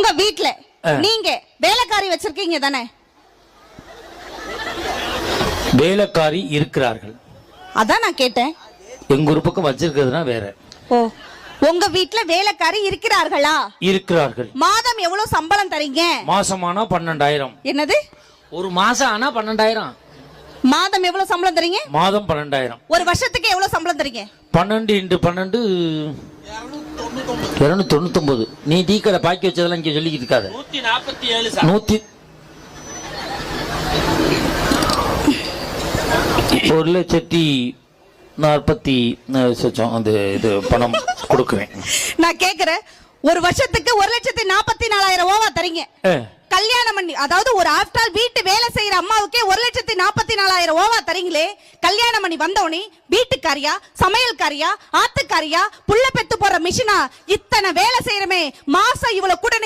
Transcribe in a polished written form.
உங்க வீட்ல நீங்க வேலைக்காரி வச்சிருக்கீங்க தானே? வேலைக்காரி இருக்கிறார்கள். அதான் நான் கேட்டேன். எங்க ஒரு பக்கம் வச்சிருக்கிறதுனா வேற. ஓ, உங்க வீட்ல வேலைக்காரி இருக்கிறார்களா? இருக்கிறார்கள். மாதம் எவ்வளவு சம்பளம் தரீங்க? மாசமானா 12,000. என்னது? ஒரு மாசம் ஆனா 12,000. மாதம் எவ்வளவு சம்பளம் தரீங்க? மாதம் 12,000. ஒரு வருஷத்துக்கு எவ்வளவு சம்பளம் தரீங்க? 12 × 12 299. நீ டீ கடை பாக்கி வச்சதெல்லாம் இங்க சொல்லிக்கிட்டு இருக்காத. 147. 1,40,40,000 அந்த இது பணம் கொடுக்குறேன். நான் கேக்குறேன், ஒரு வருஷத்துக்கு 1,44,000 ஓவா தரீங்க. கல்யாணம் பண்ணி, அதாவது ஒரு ஆஃப்டர் வீட்டு வேலை செய்யற அம்மாவுக்கே 1,44,000 ஓவா தரீங்களே. கல்யாணம் பண்ணி வந்தவனே வீட்டுக்காரியா, சமையல்காரியா, ஆத்துக்காரியா, புள்ள பெத்து போற மிஷினா, இத்தனை வேலை செய்யறமே, மாசம் இவ்வளவு கூட